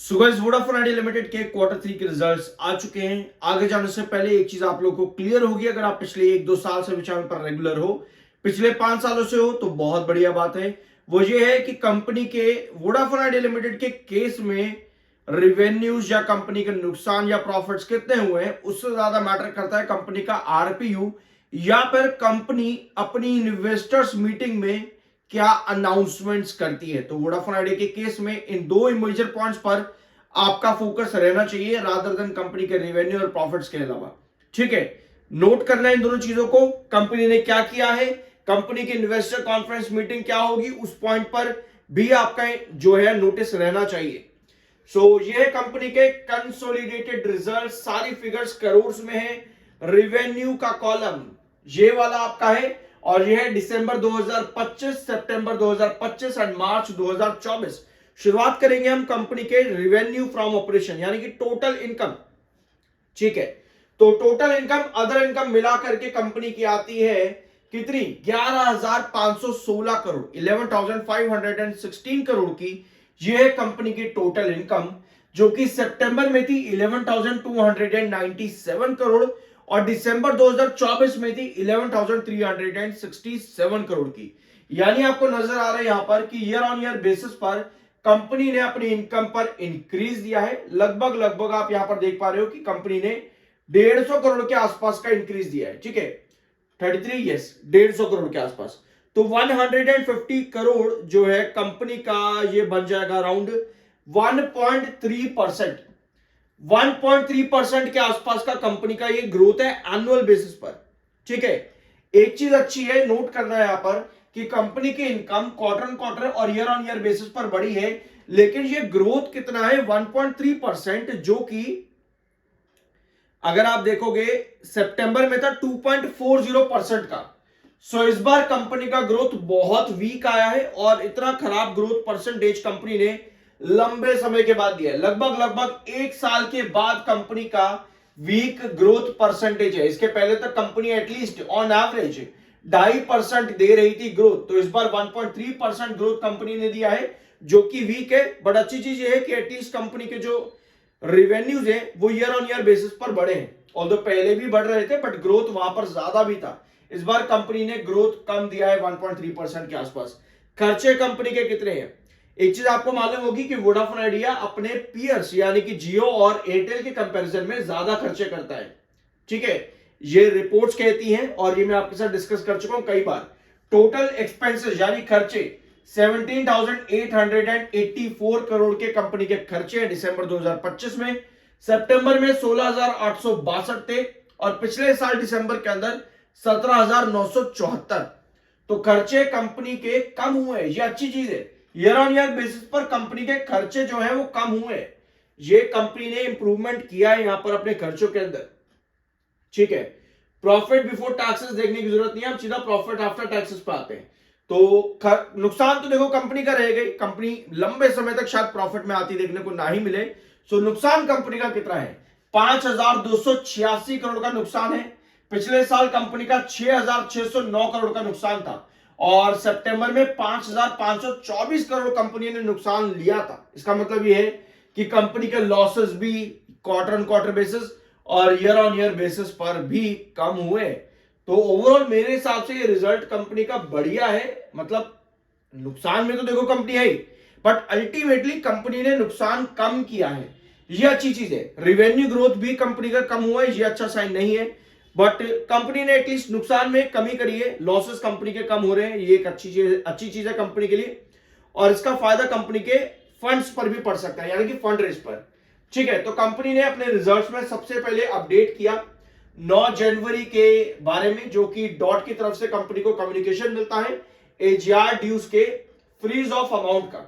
So guys, Vodafone idea limited के quarter 3 के results आ चुके हैं। आगे जाने से पहले एक चीज आप लोगों को क्लियर होगी, अगर आप पिछले 1-2 साल से चैनल पर रेगुलर हो, पिछले 5 सालों से हो, तो बहुत बढ़िया बात है। वो ये है कि कंपनी के वोडाफोन आइडिया लिमिटेड के केस में रिवेन्यूज या कंपनी के नुकसान या प्रॉफिट्स कितने हुए हैं, उससे ज्यादा मैटर करता है कंपनी का आरपीयू, या फिर कंपनी अपनी इन्वेस्टर्स मीटिंग में क्या अनाउंसमेंट्स करती है। तो वोडाफोन आइडिया के केस में इन दो मेजर पॉइंट्स पर आपका फोकस रहना चाहिए, रादर देन कंपनी के रेवेन्यू और प्रॉफिट्स के अलावा। ठीक है, नोट करना है इन दोनों चीजों को। कंपनी ने क्या किया है, कंपनी की इन्वेस्टर कॉन्फ्रेंस मीटिंग क्या होगी, उस पॉइंट पर भी आपका जो है नोटिस रहना चाहिए। ये है कंपनी के कंसोलिडेटेड रिजल्ट, सारी फिगर्स करोड़ में है। रेवेन्यू का कॉलम ये वाला आपका है, और यह है दिसंबर 2025, सितंबर 2025 एंड मार्च 2024। शुरुआत करेंगे हम कंपनी के रेवेन्यू फ्रॉम ऑपरेशन यानी कि टोटल इनकम। ठीक है, तो टोटल इनकम अदर इनकम मिला करके कंपनी की आती है कितनी, 11,516 करोड़, 11,516 करोड़ की। यह है कंपनी की टोटल इनकम, जो कि सितंबर में थी 11,297 करोड़ और दिसंबर 2024 में थी 11,367 करोड़ की। यानी आपको नजर आ रहा है यहां पर कि ईयर ऑन ईयर बेसिस पर कंपनी ने अपनी इनकम पर इंक्रीज दिया है। लगभग आप यहां पर देख पा रहे हो कि कंपनी ने 150 करोड़ के आसपास का इंक्रीज दिया है। ठीक है, 33, यस, 150 करोड़ के आसपास। तो 150 करोड़ जो है कंपनी का, ये बन जाएगा अराउंड 1.3%। 1.3% के आसपास का कंपनी का ये ग्रोथ है एनुअल बेसिस पर। ठीक है, एक चीज अच्छी है, नोट करना है यहां पर कि कंपनी की इनकम क्वार्टर ऑन क्वार्टर और ईयर ऑन ईयर बेसिस पर बढ़ी है, लेकिन ये ग्रोथ कितना है, 1.3%, जो कि अगर आप देखोगे सितंबर में था 2.40% का। इस बार कंपनी का ग्रोथ बहुत वीक आया है और इतना खराब ग्रोथ परसेंटेज कंपनी ने लंबे समय के बाद दिया है। लगभग 1 साल के बाद कंपनी का वीक ग्रोथ परसेंटेज है। इसके पहले तक कंपनी एटलीस्ट ऑन एवरेज 2.5% दे रही थी ग्रोथ, तो इस बार 1.3% ग्रोथ कंपनी ने दिया है, जो कि वीक है। बट अच्छी चीज ये है कि एटलीस्ट कंपनी के जो रेवेन्यूज है वो ईयर ऑन ईयर बेसिस पर बढ़े हैं, ऑल्दो पहले भी बढ़ रहे थे बट ग्रोथ वहां पर ज्यादा भी था। इस बार कंपनी ने ग्रोथ कम दिया है, 1.3% के आसपास। खर्चे कंपनी के कितने हैं, एक चीज आपको मालूम होगी कि वोडाफोन आइडिया अपने पीयर्स यानी कि जियो और एयरटेल के कंपैरिजन में ज्यादा खर्चे करता है। ठीक है, ये रिपोर्ट्स कहती हैं और ये मैं आपके साथ डिस्कस कर चुका हूं कई बार। टोटल एक्सपेंसेस यानी खर्चे 17,884 करोड़ के कंपनी के खर्चे हैं दिसंबर 2025 में। सितंबर में 16,862 थे और पिछले साल दिसंबर के अंदर 17,974। तो खर्चे कंपनी के कम हुए, ये अच्छी चीज है। ईयर ऑन ईयर बेसिस पर कंपनी के खर्चे जो है वो कम हुए, ये कंपनी ने इंप्रूवमेंट किया है यहां पर अपने खर्चों के अंदर। ठीक है, प्रॉफिट बिफोर टैक्सेस देखने की जरूरत नहीं है, हम सीधा प्रॉफिट आफ्टर टैक्सेस पे आते हैं। तो नुकसान तो देखो कंपनी का रहेगा ही, कंपनी लंबे समय तक शायद प्रॉफिट में आती देखने को ना ही मिले। नुकसान कंपनी का कितना है, 5,286 करोड़ का नुकसान है। पिछले साल कंपनी का 6,609 करोड़ का नुकसान था और सितंबर में 5,524 करोड़ कंपनी ने नुकसान लिया था। इसका मतलब यह है कि कंपनी के लॉसेस भी क्वार्टर ऑन क्वार्टर बेसिस और ईयर ऑन ईयर बेसिस पर भी कम हुए। तो ओवरऑल मेरे हिसाब से ये रिजल्ट कंपनी का बढ़िया है। मतलब नुकसान में तो देखो कंपनी है ही, बट अल्टीमेटली कंपनी ने नुकसान कम किया है, ये अच्छी चीज है। रेवेन्यू ग्रोथ भी कंपनी का कम हुआ है, ये अच्छा साइन नहीं है, बट कंपनी ने एटलीस्ट नुकसान में कमी करी है, लॉसेस कंपनी के कम हो रहे हैं, ये एक अच्छी चीज है कंपनी के लिए। और इसका फायदा कंपनी के फंड्स पर भी पड़ सकता है, यानी कि फंड रेज पर। ठीक है, तो कंपनी ने अपने रिजल्ट्स में सबसे पहले अपडेट किया 9 जनवरी के बारे में, जो कि डॉट की तरफ से कंपनी को कम्युनिकेशन मिलता है एजीआर ड्यूज के फ्रीज ऑफ अमाउंट का,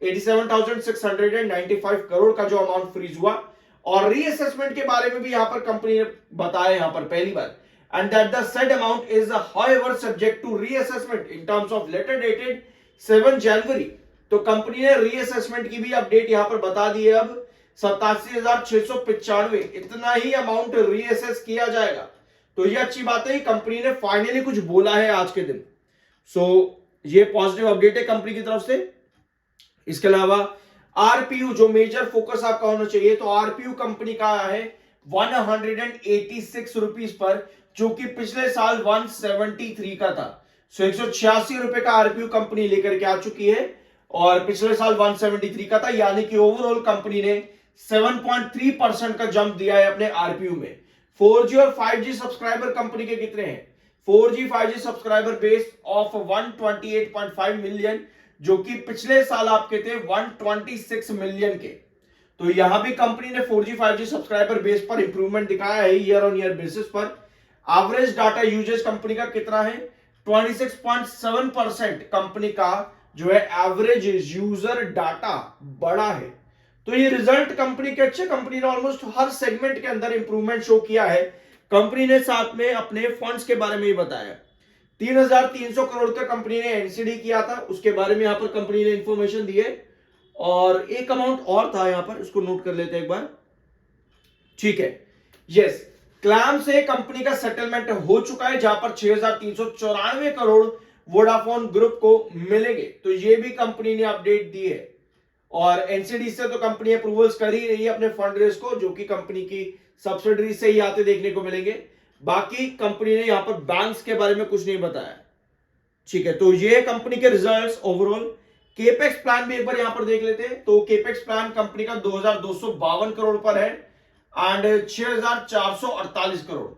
87,695 करोड़ का जो अमाउंट फ्रीज हुआ। और रीअसेसमेंट के बारे में भी यहां पर कंपनी ने बताया यहां पर पहली बार, and that the said amount is however subject to reassessment in terms of letter dated 7 जनवरी। तो कंपनी ने रीअसेसमेंट की भी अपडेट यहां पर बता दी है। अब 87,695 इतना ही अमाउंट रीअसेस किया जाएगा। तो ये अच्छी बात है, कंपनी ने फाइनली कुछ बोला है आज के दिन। ये पॉजिटिव अपडेट है कंपनी की तरफ से। इसके अलावा आरपीयू जो मेजर फोकस आपका होना चाहिए, तो आरपीयू कंपनी का आया है 186 रुपीज पर, जो कि पिछले साल 173 का था। सो 186 रुपए का आरपीयू कंपनी लेकर के आ चुकी है और पिछले साल 173 का था, यानी कि ओवरऑल कंपनी ने 7.3% का जंप दिया है अपने आरपीयू में। 4G और 5G सब्सक्राइबर कंपनी के कितने हैं? 4G 5G subscriber base of 128.5 million, जो कि पिछले साल आपके थे 126 मिलियन के। तो यहां भी कंपनी ने 4G 5G सब्सक्राइबर बेस पर इंप्रूवमेंट दिखाया है ईयर ऑन ईयर बेसिस पर। एवरेज डाटा यूजेज कंपनी का कितना है? 26.7% कंपनी का जो है एवरेज यूजर डाटा बढ़ा है। तो ये रिजल्ट कंपनी के अच्छे, कंपनी ने ऑलमोस्ट हर सेगमेंट के अंदर इंप्रूवमेंट शो किया है। कंपनी ने साथ में अपने फंड्स के बारे में ही बताया। 3,300 करोड़ का कंपनी ने एनसीडी किया था, उसके बारे में यहां पर कंपनी ने इंफॉर्मेशन दी है। और एक अमाउंट और था यहां पर, इसको नोट कर लेते हैं एक बार। ठीक है, यस, क्लैम से कंपनी का सेटलमेंट हो चुका है, जहां पर 6,394 करोड़ वोडाफोन ग्रुप को मिलेंगे। तो ये भी कंपनी ने अपडेट दी है। और एनसीडी से तो कंपनी अप्रूवल्स कर ही रही है अपने फंड रेस को, जो कि कंपनी की सब्सिडरी से ही आते देखने को मिलेंगे। बाकी कंपनी ने यहां पर बैंक्स के बारे में कुछ नहीं बताया। ठीक है, तो ये कंपनी के रिजल्ट्स ओवरऑल। केपेक्स प्लान भी एक बार यहां पर देख लेते हैं। तो केपेक्स प्लान कंपनी का 2,252 करोड़ पर है एंड 6,448 करोड़।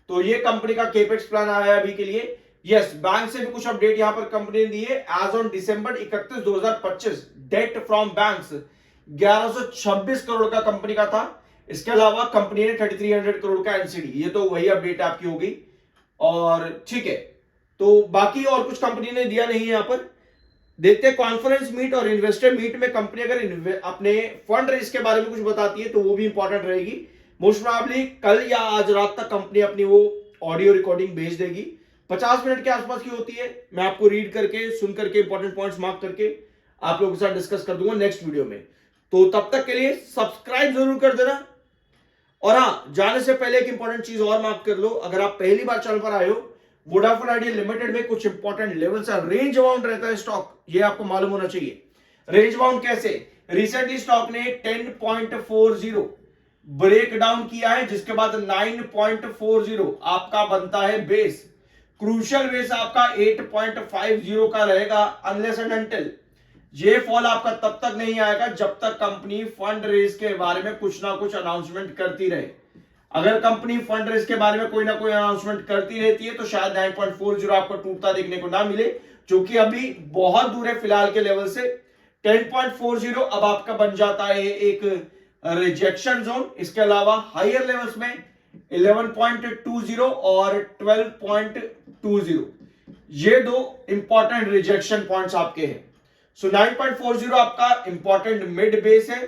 तो ये कंपनी का केपेक्स प्लान आया है अभी के लिए। यस, बैंक से भी कुछ अपडेट यहां पर कंपनी ने दी है। As on December 31, 2025 date from banks 1126 crore का कंपनी का था। इसके अलावा कंपनी ने 3,300 करोड़ का एनसीडी, ये तो वही अपडेट आपकी होगी। और ठीक है, तो बाकी और कुछ कंपनी ने दिया नहीं है यहां पर। देखते हैं कॉन्फ्रेंस मीट और इन्वेस्टर मीट में कंपनी अगर अपने फंड रेस के बारे में कुछ बताती है तो वो भी इंपॉर्टेंट रहेगी। मोस्ट प्रोबेबली कल या आज रात तक कंपनी अपनी वो ऑडियो रिकॉर्डिंग भेज देगी। 50 मिनट के आसपास की होती है। मैं आपको रीड करके, सुन करके, इंपॉर्टेंट पॉइंट्स मार्क करके आप लोगों के साथ डिस्कस कर दूंगा नेक्स्ट वीडियो में। तो तब तक के लिए सब्सक्राइब जरूर कर देना। और हाँ, जाने से पहले एक इंपॉर्टेंट चीज और मार्क कर लो, अगर आप पहली बार चैनल पर आए हो, वोडाफोन आइडिया लिमिटेड में कुछ इंपॉर्टेंट लेवल्स है, रेंज बाउंड रहता है स्टॉक, ये आपको मालूम होना चाहिए। रेंज बाउंड कैसे? रिसेंटली स्टॉक ने 10.40 ब्रेक डाउन किया है, जिसके बाद 9.40 आपका बनता है बेस। क्रूशियल बेस आपका 8.50 का रहेगा अनलेस एंड अनटिल। ये फॉल आपका तब तक नहीं आएगा जब तक कंपनी फंड रेज के बारे में कुछ ना कुछ अनाउंसमेंट करती रहे। अगर कंपनी फंड रेज के बारे में कोई ना कोई अनाउंसमेंट करती रहती है तो शायद 9.40 आपको टूटता देखने को ना मिले, जो कि अभी बहुत दूर है फिलहाल के लेवल से। 10.40 अब आपका बन जाता है एक रिजेक्शन जोन। इसके अलावा हायर लेवल्स में 11.20 और 12.20, ये दो इंपॉर्टेंट रिजेक्शन पॉइंट्स आपके हैं। सो 9.40 आपका इंपॉर्टेंट मिड बेस है।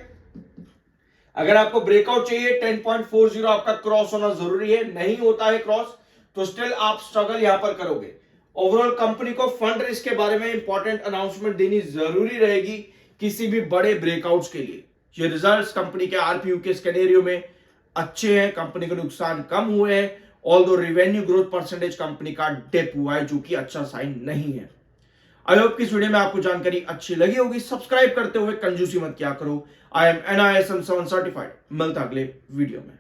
अगर आपको ब्रेकआउट चाहिए 10.40 आपका क्रॉस होना जरूरी है, नहीं होता है क्रॉस तो स्टिल आप स्ट्रगल यहां पर करोगे। ओवरऑल कंपनी को फंड रेस के बारे में इंपॉर्टेंट अनाउंसमेंट देनी जरूरी रहेगी किसी भी बड़े ब्रेकआउट्स के लिए। ये रिजल्ट्स कंपनी के आरपीयू के स्केनेरियो में अच्छे हैं, कंपनी के नुकसान कम हुए हैं, although revenue growth percentage company का डिप हुआ है, जो कि अच्छा साइन नहीं है। आई होप कि इस वीडियो में आपको जानकारी अच्छी लगी होगी। सब्सक्राइब करते हुए कंजूसी मत क्या करो। I am NISM 7 certified. मिलता अगले वीडियो में।